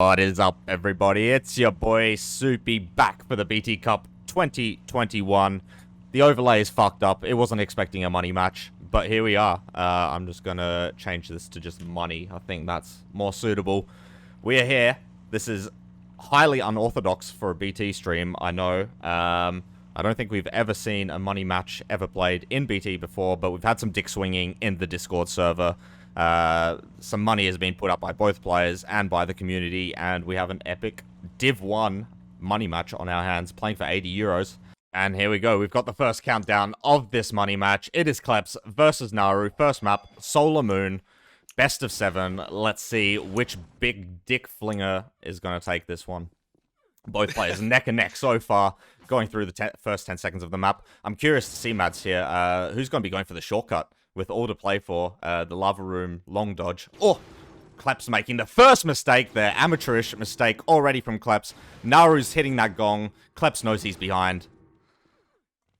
What is up, everybody? It's your boy Soupy back for the BT Cup 2021. The overlay is fucked up. It wasn't expecting a money match, but here we are. I'm just gonna change this to just money. I think that's more suitable. We are here. This is highly unorthodox for a BT stream, I know. I don't think we've ever seen a money match ever played in BT before, but we've had some dick swinging in the Discord server. Some money has been put up by both players and by the community, and we have an epic Div1 money match on our hands, playing for 80 euros. And here we go. We've got the first countdown of this money match. It is Kleps versus Naru. First map, SolarMoon. Best of 7. Let's see which big dick flinger is going to take this one. Both players neck and neck so far, going through the first 10 seconds of the map. I'm curious to see, Mads, here, who's going to be going for the shortcut with all to play for. The lava room long dodge. Oh, Kleps making the first mistake there. Amateurish mistake already from Kleps. Naru's hitting that gong. Kleps knows he's behind.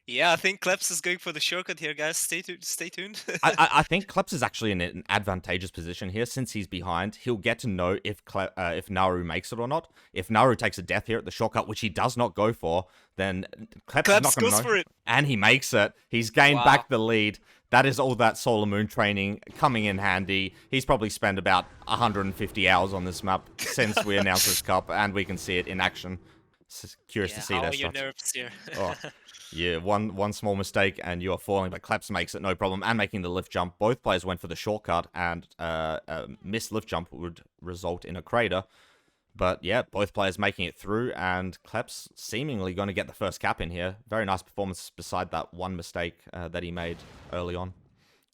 Yeah, I think Kleps is going for the shortcut here, guys. Stay tuned. I think Kleps is actually in an advantageous position here. Since he's behind, he'll get to know if Naru makes it or not. If Naru takes a death here at the shortcut, which he does not go for, then Kleps is not going to know. For it. And he makes it. He's gained back the lead. That is all that SolarMoon training coming in handy. He's probably spent about 150 hours on this map since we announced this cup, and we can see it in action. Curious to see that stuff. How are your nerves here? Oh. Yeah, one small mistake and you're falling, but Kleps makes it no problem, and making the lift jump. Both players went for the shortcut, and a missed lift jump would result in a crater. But yeah, both players making it through, and Kleps seemingly going to get the first cap in here. Very nice performance beside that one mistake that he made early on.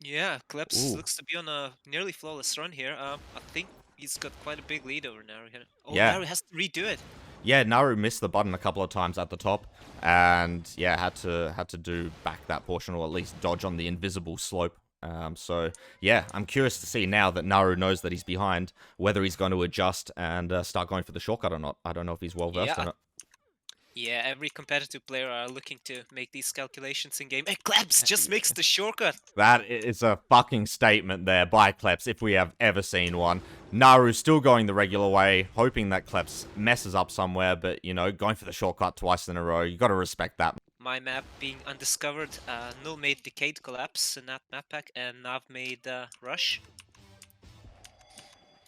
Yeah, Kleps looks to be on a nearly flawless run here. I think he's got quite a big lead over Naru here. Oh, yeah. Naru has to redo it. Yeah, Naru missed the button a couple of times at the top, and yeah, had to do back that portion, or at least dodge on the invisible slope. So yeah, I'm curious to see now that Naru knows that he's behind, whether he's going to adjust and start going for the shortcut or not. I don't know if he's well versed in it. Yeah, every competitive player are looking to make these calculations in game. Hey, Kleps just makes the shortcut. That is a fucking statement there by Kleps, if we have ever seen one. Naru's still going the regular way, hoping that Kleps messes up somewhere, but, you know, going for the shortcut twice in a row, you gotta respect that. My map being undiscovered, Null made BT-DecayedCollapse in that map pack, and Nav made Rush.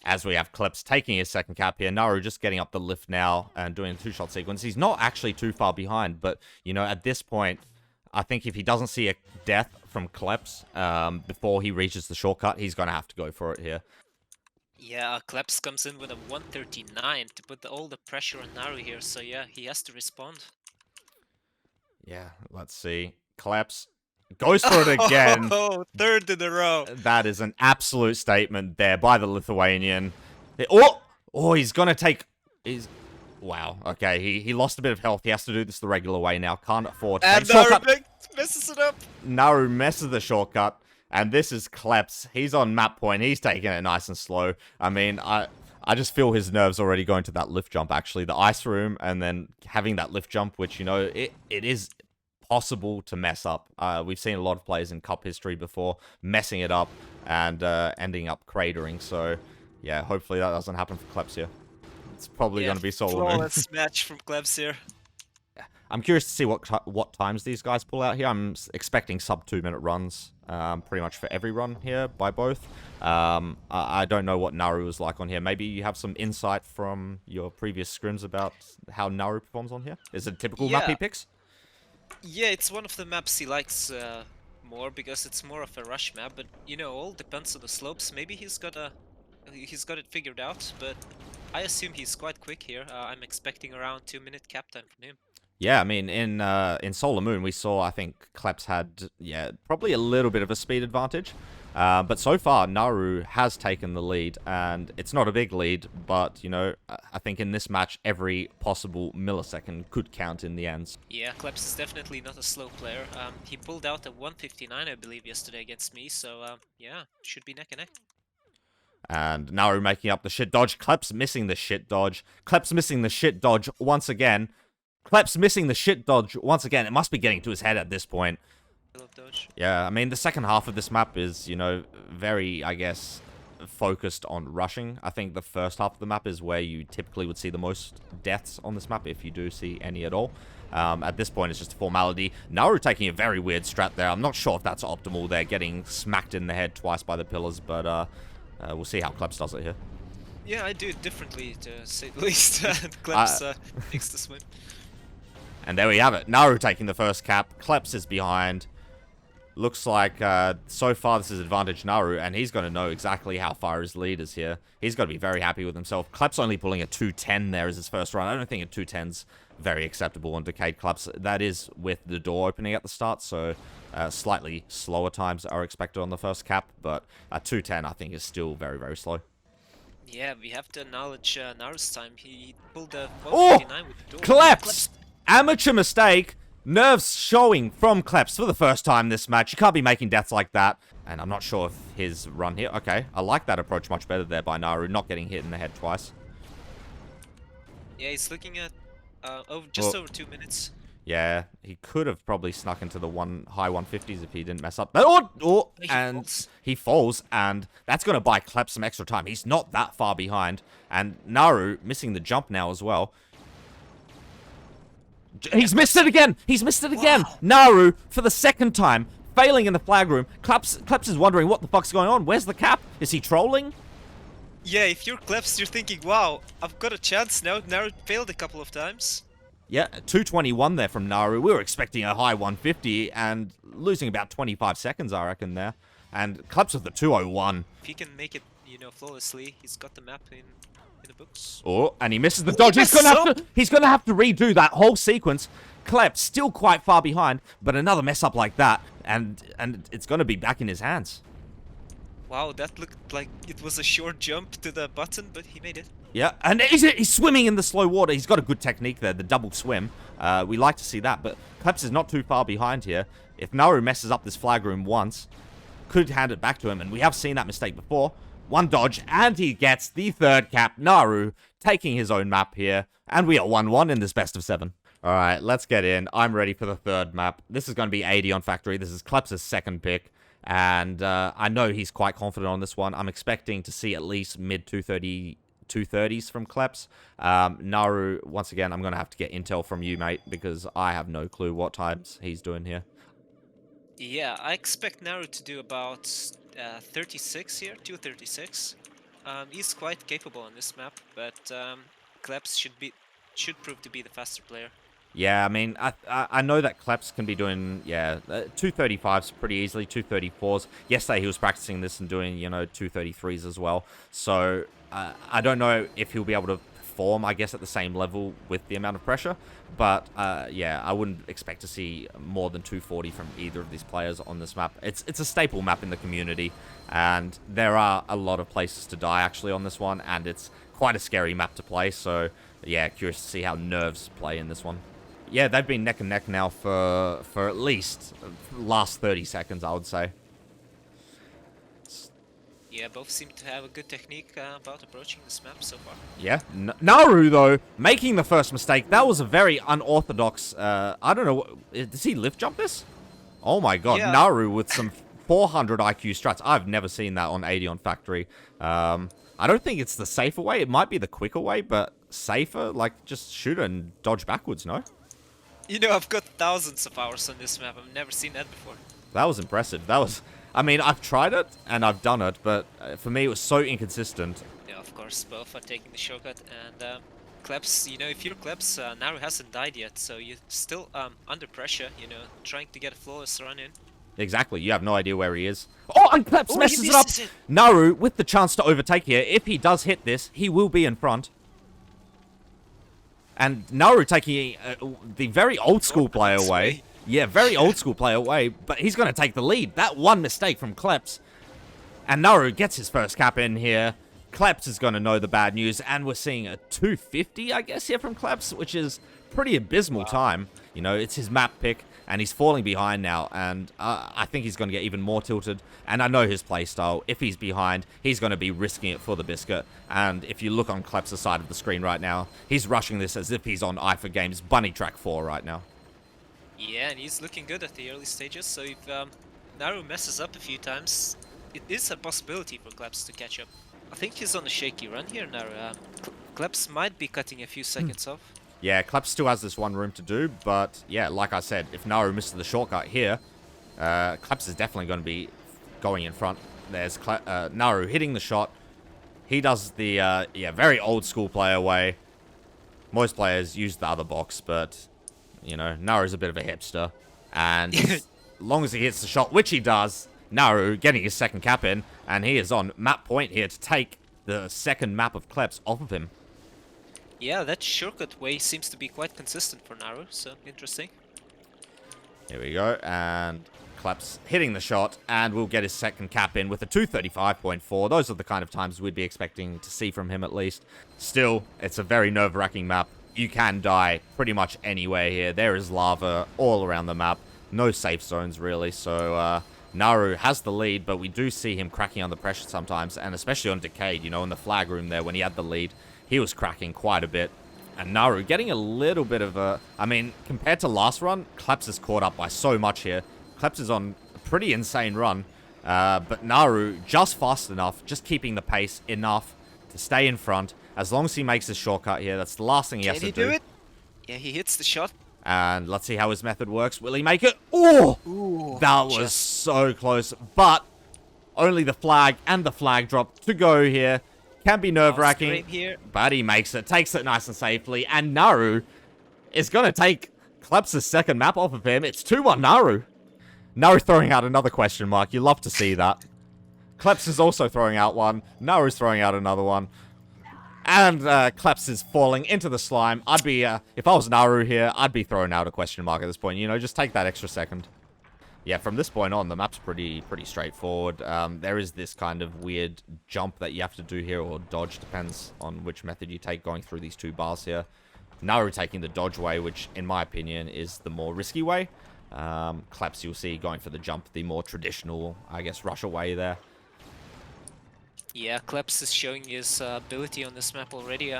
As we have Kleps taking his second cap here, Naru just getting up the lift now and doing a two-shot sequence. He's not actually too far behind, but, you know, at this point, I think if he doesn't see a death from Kleps before he reaches the shortcut, he's going to have to go for it here. Yeah, Kleps comes in with a 139 to put all the pressure on Naru here, so yeah, he has to respond. Yeah, let's see. Kleps goes for it again. Oh, third in a row. That is an absolute statement there by the Lithuanian. Oh, he's going to take... Wow, okay, he lost a bit of health. He has to do this the regular way now. Can't afford to take Naru messes it up. Naru messes the shortcut, and this is Kleps. He's on map point. He's taking it nice and slow. I mean, I just feel his nerves already going to that lift jump, actually. The ice room, and then having that lift jump, which, you know, it is possible to mess up. We've seen a lot of players in Cup history before messing it up and ending up cratering. So, yeah, hopefully that doesn't happen for Kleps here. It's probably going to be SolarMoon. Flawless match from Kleps here. I'm curious to see what times these guys pull out here. I'm expecting sub 2-minute runs pretty much for every run here by both. I don't know what Naru is like on here. Maybe you have some insight from your previous scrims about how Naru performs on here? Is it a typical map he picks? Yeah, it's one of the maps he likes more because it's more of a rush map, but you know, all depends on the slopes. Maybe he's got it figured out, but I assume he's quite quick here. I'm expecting around 2-minute cap time from him. Yeah, I mean, in SolarMoon, we saw, I think, Kleps had, probably a little bit of a speed advantage. But so far, Naru has taken the lead, and it's not a big lead, but, you know, I think in this match, every possible millisecond could count in the ends. Yeah, Kleps is definitely not a slow player. He pulled out a 159, I believe, yesterday against me, so, yeah, should be neck and neck. And Naru making up the shit dodge. Kleps missing the shit dodge. Kleps missing the shit dodge once again. Kleps missing the shit dodge once again. It must be getting to his head at this point. Dodge. Yeah, I mean, the second half of this map is, you know, very, I guess, focused on rushing. I think the first half of the map is where you typically would see the most deaths on this map, if you do see any at all. At this point, it's just a formality. Naru taking a very weird strat there. I'm not sure if that's optimal. They're getting smacked in the head twice by the pillars, but we'll see how Kleps does it here. Yeah, I do it differently, to say the least. Kleps takes the swim. And there we have it. Naru taking the first cap. Kleps is behind. Looks like, so far, this is advantage Naru, and he's going to know exactly how far his lead is here. He's got to be very happy with himself. Kleps only pulling a 210 there as his first run. I don't think a 210's very acceptable on Decayed Collapse. That is with the door opening at the start, so slightly slower times are expected on the first cap, but a 210, I think, is still very, very slow. Yeah, we have to acknowledge Naru's time. He pulled a Oh! 159 with the door. Kleps! Amateur mistake! Nerves showing from Kleps for the first time this match. You can't be making deaths like that. And I'm not sure if his run here... Okay, I like that approach much better there by Naru, not getting hit in the head twice. Yeah, he's looking at just over 2 minutes. Yeah, he could have probably snuck into the high 150s if he didn't mess up. Oh, and he falls, and that's going to buy Kleps some extra time. He's not that far behind. And Naru missing the jump now as well. He's missed it again! He's missed it again! Wow. Naru, for the second time, failing in the flag room. Kleps is wondering what the fuck's going on. Where's the cap? Is he trolling? Yeah, if you're Kleps, you're thinking, wow, I've got a chance now. Naru failed a couple of times. Yeah, 221 there from Naru. We were expecting a high 150 and losing about 25 seconds, I reckon, there. And Kleps with the 201. If he can make it, you know, flawlessly, he's got the map in the books. Oh, and he misses the dodge. He's gonna have to redo that whole sequence. Kleps still quite far behind, but another mess up like that, and it's gonna be back in his hands. Wow, that looked like it was a short jump to the button, but he made it. Yeah, and he's swimming in the slow water. He's got a good technique there, the double swim. We like to see that, but Kleps is not too far behind here. If Naru messes up this flag room once, could hand it back to him, and we have seen that mistake before. One dodge, and he gets the third cap. Naru taking his own map here, and we are 1-1 in this best of 7. Alright, let's get in. I'm ready for the third map. This is going to be AdeonFactory. This is Kleps' second pick. And I know he's quite confident on this one. I'm expecting to see at least mid 230s from Kleps. Naru, once again, I'm going to have to get intel from you, mate, because I have no clue what times he's doing here. Yeah, I expect Naru to do about 36 here, 236. He's quite capable on this map, but Kleps should prove to be the faster player. Yeah, I mean, I know that Kleps can be doing, 235s pretty easily, 234s. Yesterday he was practicing this and doing, 233s as well. So, I don't know if he'll be able to perform, I guess, at the same level with the amount of pressure. But, yeah, I wouldn't expect to see more than 240 from either of these players on this map. It's a staple map in the community, and there are a lot of places to die, actually, on this one, and it's quite a scary map to play. So, yeah, curious to see how nerves play in this one. Yeah, they've been neck and neck now for at least the last 30 seconds, I would say. Yeah, both seem to have a good technique about approaching this map so far. Yeah, Naru, though, making the first mistake. That was a very unorthodox, I don't know, does he lift jump this? Oh my god, yeah. Naru with some 400 IQ strats. I've never seen that on AdeonFactory. I don't think it's the safer way. It might be the quicker way, but safer, like, just shoot and dodge backwards, no? You know, I've got thousands of hours on this map. I've never seen that before. That was impressive. That was... I mean, I've tried it, and I've done it, but for me, it was so inconsistent. Yeah, of course. Both are taking the shortcut, and Kleps, if you're Kleps, Naru hasn't died yet, so you're still under pressure, trying to get a flawless run in. Exactly. You have no idea where he is. Oh, and Kleps messes it up! Naru, with the chance to overtake here, if he does hit this, he will be in front. And Naru taking the very old school player away. Yeah, very old school player away, but he's going to take the lead. That one mistake from Kleps. And Naru gets his first cap in here. Kleps is going to know the bad news, and we're seeing a 250, I guess, here from Kleps, which is pretty abysmal time. It's his map pick, and he's falling behind now, and I think he's going to get even more tilted, and I know his playstyle. If he's behind, he's going to be risking it for the biscuit, and if you look on Kleps' side of the screen right now, he's rushing this as if he's on IFA Games Bunnytrack 4 right now. Yeah, and he's looking good at the early stages, so if Naru messes up a few times, it is a possibility for Kleps to catch up. I think he's on a shaky run here, Naru. Kleps might be cutting a few seconds off. Yeah, Kleps still has this one room to do, but yeah, like I said, if Naru misses the shortcut here, Kleps is definitely going to be going in front. There's Naru hitting the shot. He does the, very old school player way. Most players use the other box, but, you know, Naru's a bit of a hipster. And as long as he hits the shot, which he does, Naru getting his second cap in, and he is on map point here to take the second map of Kleps off of him. Yeah, that shortcut way seems to be quite consistent for Naru, so interesting. Here we go, and Kleps hitting the shot, and we'll get his second cap in with a 235.4. Those are the kind of times we'd be expecting to see from him at least. Still, it's a very nerve-wracking map. You can die pretty much anywhere here. There is lava all around the map. No safe zones, really, so Naru has the lead, but we do see him cracking under pressure sometimes, and especially on Decayed, you know, in the flag room there when he had the lead, he was cracking quite a bit. And Naru getting a little bit of a... I mean, compared to last run, Kleps is caught up by so much here. Kleps is on a pretty insane run, but Naru just fast enough, just keeping the pace enough to stay in front. As long as he makes his shortcut here, that's the last thing he has to do. Can he do it? Yeah, he hits the shot. And let's see how his method works. Will he make it? Oh! Ooh, That was so close, but only the flag and the flag drop to go here. Can be nerve-wracking, here. but he makes it, takes it nice and safely, and Naru is going to take Kleps' second map off of him. It's 2-1 Naru. Naru throwing out another question mark. You love to see that. Kleps is also throwing out one. Naru's throwing out another one. And Kleps is falling into the slime. I'd be, if I was Naru here, I'd be throwing out a question mark at this point. You know, just take that extra second. Yeah, from this point on, the map's pretty straightforward. There is this kind of weird jump that you have to do here, or dodge, depends on which method you take going through these two bars here. Naru taking the dodge way, which, in my opinion, is the more risky way. Kleps, you'll see, going for the jump, the more traditional, I guess, rusher way there. Yeah, Kleps is showing his ability on this map already.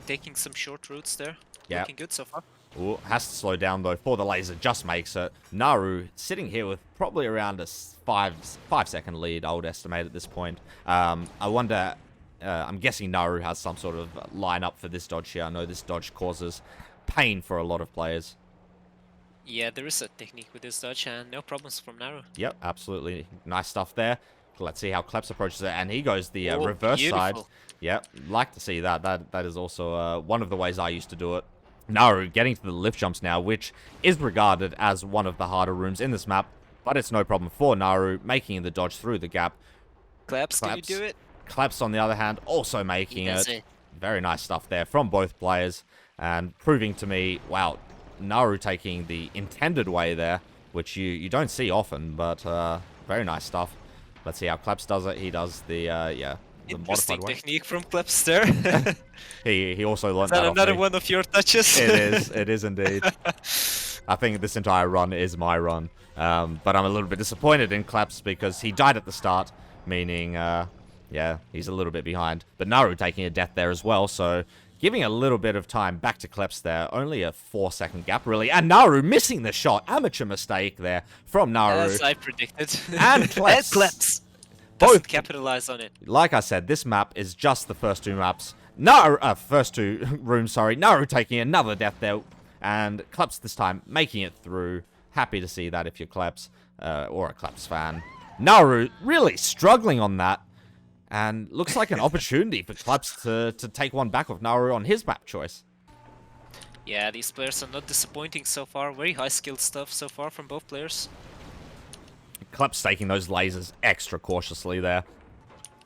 Taking some short routes there. Yeah. Looking good so far. Ooh, has to slow down though, for the laser just makes it. Naru sitting here with probably around a 5-second lead, I would estimate at this point. I wonder, I'm guessing Naru has some sort of lineup for this dodge here. I know this dodge causes pain for a lot of players. Yeah, there is a technique with this dodge, and no problems from Naru. Yep, absolutely. Nice stuff there. Let's see how Kleps approaches it, and he goes the Oh, reverse beautiful. side. Yep, like to see that. That is also one of the ways I used to do it. Naru getting to the lift jumps now, which is regarded as one of the harder rooms in this map, but it's no problem for Naru, making the dodge through the gap. Kleps, can you do it? Kleps, on the other hand, also making it. Very nice stuff there from both players, and proving to me, wow, Naru taking the intended way there, which you don't see often, but very nice stuff. Let's see how Kleps does it. He does the, the Interesting modified way. technique from Kleps there. He also learned Is that that off another me. one of your touches? It is indeed. I think this entire run is my run. But I'm a little bit disappointed in Kleps because he died at the start, meaning, yeah, he's a little bit behind. But Naru taking a death there as well, so giving a little bit of time back to Kleps there. Only a 4-second gap, really. And Naru missing the shot. Amateur mistake there from Naru. As I predicted. And Kleps. Kleps. Both Doesn't capitalize on it. Like I said, this map is just the first two maps. Naru, first two rooms, sorry. Naru taking another death there. And Kleps this time making it through. Happy to see that if you're Kleps, or a Kleps fan. Naru really struggling on that. And looks like an opportunity for Kleps to take one back with Naru on his map choice. Yeah, these players are not disappointing so far. Very high skilled stuff so far from both players. Kleps taking those lasers extra cautiously there.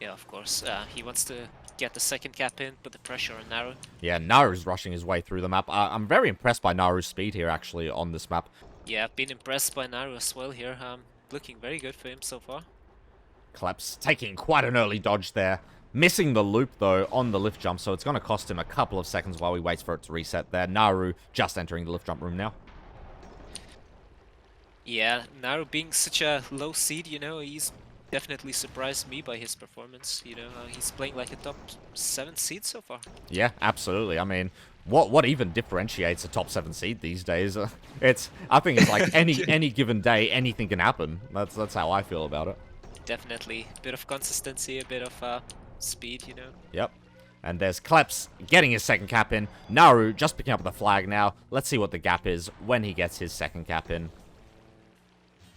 Yeah, of course. He wants to get the second cap in, put the pressure on Naru. Yeah, Naru's rushing his way through the map. I'm very impressed by Naru's speed here, actually, on this map. Yeah, I've been impressed by Naru as well here. Looking very good for him so far. Kleps taking quite an early dodge there. Missing the loop, though, on the lift jump, so it's going to cost him a couple of seconds while he waits for it to reset there. Naru just entering the lift jump room now. Yeah, Naru being such a low seed, you know, he's definitely surprised me by his performance. You know, he's playing like a top 7 seed so far. Yeah, absolutely. I mean, what even differentiates a top 7 seed these days? I think it's like any given day, anything can happen. That's how I feel about it. definitely. A bit of consistency, a bit of speed, you know. Yep. And there's Kleps getting his second cap in. Naru just picking up the flag now. Let's see what the gap is when he gets his second cap in.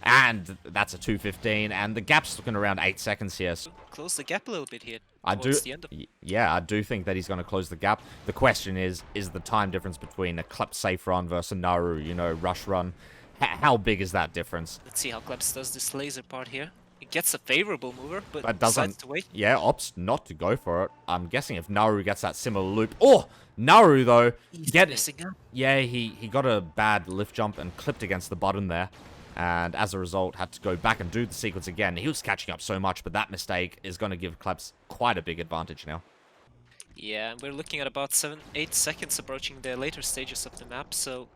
And that's a 2:15, and the gap's looking around 8 seconds here. So Close the gap a little bit here. I do, The end of yeah, I do think that he's going to close the gap. The question is the time difference between a Kleps safe run versus a Naru, you know, rush run. How big is that difference? Let's see how Kleps does this laser part here. He gets a favorable mover, but doesn't. decides to wait. Yeah, opts not to go for it. I'm guessing if Naru gets that similar loop. Oh, Naru though, He's messing up. yeah, he got a bad lift jump and clipped against the button there. And as a result, had to go back and do the sequence again. He was catching up so much, but that mistake is going to give Kleps quite a big advantage now. Yeah, we're looking at about 7-8 seconds approaching the later stages of the map, so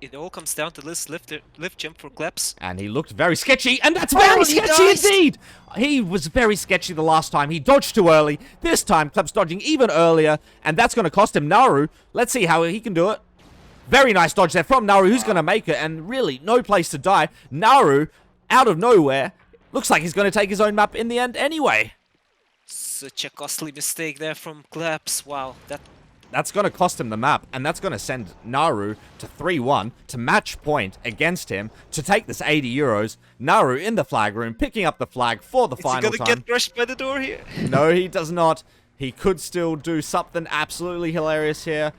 it all comes down to this lift jump for Kleps. And he looked very sketchy, and that's very sketchy indeed! He was very sketchy the last time. He dodged too early. This time, Kleps dodging even earlier, and that's going to cost him Naru. Let's see how he can do it. Very nice dodge there from Naru, who's going to make it, and really, no place to die. Naru, out of nowhere, looks like he's going to take his own map in the end anyway. Such a costly mistake there from Kleps. Wow, That's going to cost him the map, and that's going to send Naru to 3-1, to match point against him, to take this 80 euros. Naru in the flag room, picking up the flag for the final time. Is he going to get brushed by the door here? No, he does not. He could still do something absolutely hilarious here.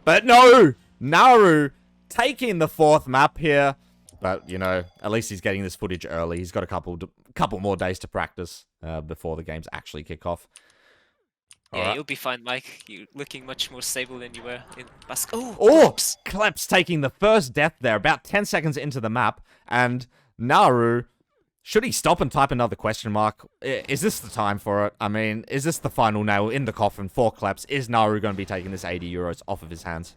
But no! Naru taking the 4th map here. But, you know, at least he's getting this footage early. He's got a couple more days to practice before the games actually kick off. Yeah, Alright. you'll be fine, Mike. You're looking much more stable than you were in Basque. Oh! Kleps. Kleps taking the first death there, about 10 seconds into the map. And Naru, should he stop and type another question mark? Is this the time for it? I mean, is this the final nail in the coffin for Kleps? Is Naru going to be taking this 80 euros off of his hands?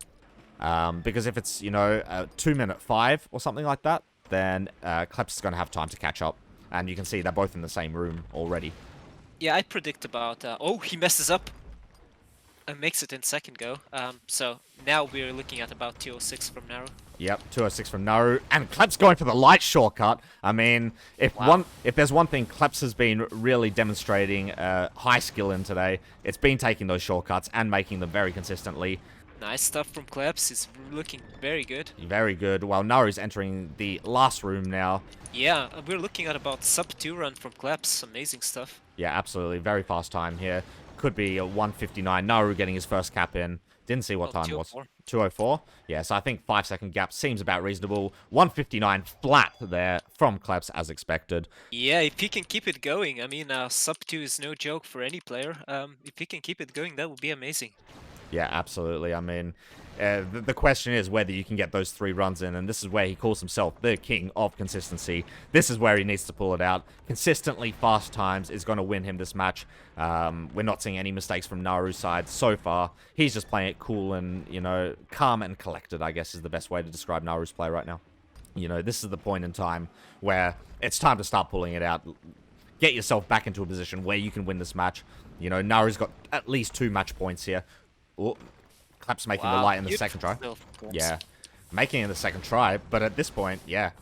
Because if it's, you know, 2-minute 5 or something like that, then Kleps is going to have time to catch up. And you can see they're both in the same room already. Yeah, I predict about... oh, he messes up. And makes it in second go. So now we're looking at about 206 from Naru. Yep, 206 from Naru. And Kleps going for the light shortcut. I mean, if there's one thing Kleps has been really demonstrating high skill in today, it's been taking those shortcuts and making them very consistently. Nice stuff from Kleps. He's looking very good. Very good. While Naru's entering the last room now. Yeah, we're looking at about sub-2 run from Kleps. Amazing stuff. Yeah, absolutely. Very fast time here. Could be a 1:59. Naru getting his first cap in. Didn't see what time it was. 2:04. Yeah, so I think 5-second gap seems about reasonable. 1:59 flat there from Kleps as expected. Yeah, if he can keep it going. I mean, sub-2 is no joke for any player. If he can keep it going, that would be amazing. Yeah, absolutely. I mean, the question is whether you can get those 3 runs in, and this is where he calls himself the king of consistency. This is where he needs to pull it out. Consistently fast times is going to win him this match. We're not seeing any mistakes from Naru's side so far. He's just playing it cool and, you know, calm and collected, I guess is the best way to describe Naru's play right now. You know, this is the point in time where it's time to start pulling it out. Get yourself back into a position where you can win this match. You know, Naru's got at least 2 match points here. Oh, Kleps making the light in the second try. Yeah, making it in the second try, but at this point, yeah,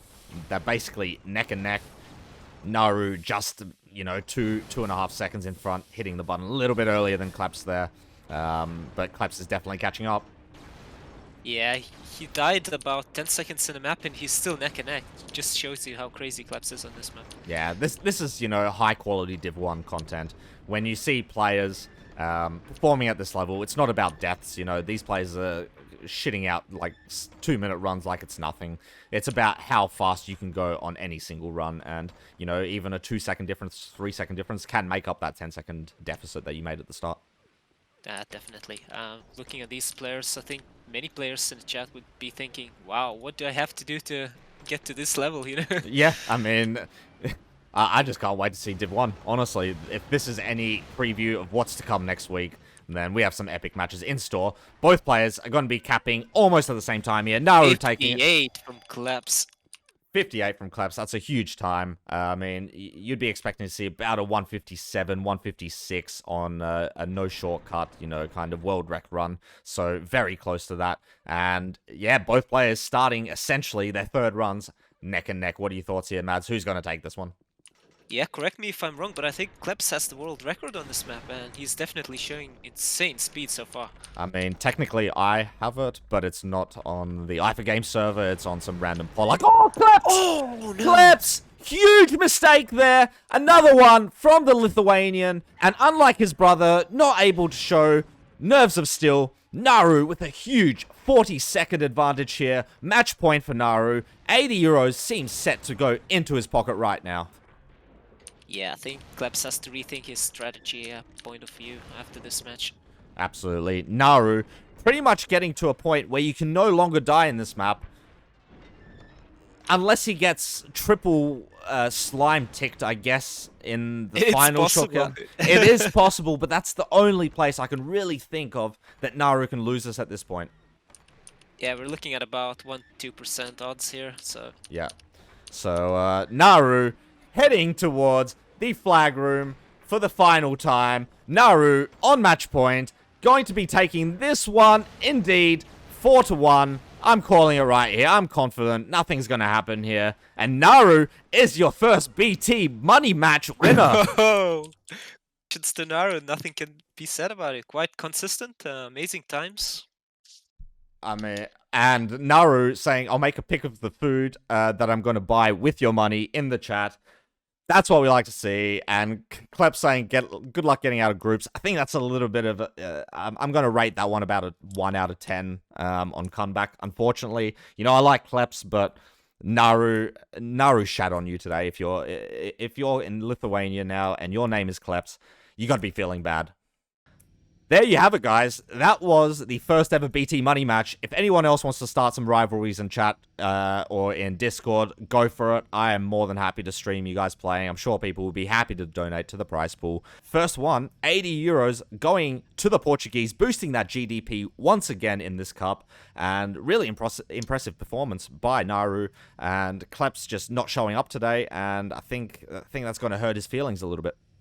they're basically neck and neck. Naru just, you know, 2.5 seconds in front, hitting the button a little bit earlier than Kleps there. But Kleps is definitely catching up. Yeah, he died about 10 seconds in the map and he's still neck and neck. Just shows you how crazy Kleps is on this map. Yeah, this is, you know, high quality Div1 content. When you see players performing at this level, it's not about deaths, you know, these players are shitting out like 2-minute runs like it's nothing. It's about how fast you can go on any single run, and, you know, even a 2-second difference, 3-second difference can make up that 10-second deficit that you made at the start. Definitely. Looking at these players, I think many players in the chat would be thinking, wow, what do I have to do to get to this level, you know? Yeah, I mean, I just can't wait to see Div1. Honestly, if this is any preview of what's to come next week, then we have some epic matches in store. Both players are going to be capping almost at the same time here. Naru taking 58 from Kleps. 58 from Kleps. That's a huge time. I mean, you'd be expecting to see about a 157, 156 on a no shortcut, you know, kind of world rec run. So very close to that. And yeah, both players starting essentially their 3rd runs neck and neck. What are your thoughts here, Mads? Who's going to take this one? Yeah, correct me if I'm wrong, but I think Kleps has the world record on this map, and he's definitely showing insane speed so far. I mean, technically I have it, but it's not on the IFA game server. It's on some random poll. Like, oh, Kleps! Oh, no! Kleps! Huge mistake there. Another one from the Lithuanian. And unlike his brother, not able to show nerves of steel. Naru with a huge 40-second advantage here. Match point for Naru. 80 euros seems set to go into his pocket right now. Yeah, I think Kleps has to rethink his strategy point of view after this match. Absolutely. Naru pretty much getting to a point where you can no longer die in this map. Unless he gets triple slime ticked, I guess, in the It's final possible. shotgun. It is possible, but that's the only place I can really think of that Naru can lose us at this point. Yeah, we're looking at about 1-2% odds here, so... Yeah. So, Naru heading towards the flag room for the final time. Naru on match point, going to be taking this one, indeed, 4-1. I'm calling it right here. I'm confident. Nothing's going to happen here. And Naru is your first BT money match winner. Oh! It's to Naru, nothing can be said about it. Quite consistent, amazing times. I mean, and Naru saying, I'll make a pic of the food that I'm going to buy with your money in the chat. That's what we like to see. And Kleps saying, good luck getting out of groups. I think that's a little bit of I'm going to rate that one about a 1 out of 10 on comeback. Unfortunately, you know, I like Kleps, but Naru shat on you today. If you're in Lithuania now and your name is Kleps, you got to be feeling bad. There you have it, guys. That was the first ever BT money match. If anyone else wants to start some rivalries in chat or in Discord, go for it. I am more than happy to stream you guys playing. I'm sure people will be happy to donate to the prize pool. First one, 80 euros going to the Portuguese, boosting that GDP once again in this cup. And really impressive performance by Naru. And Kleps just not showing up today. And I think that's going to hurt his feelings a little bit.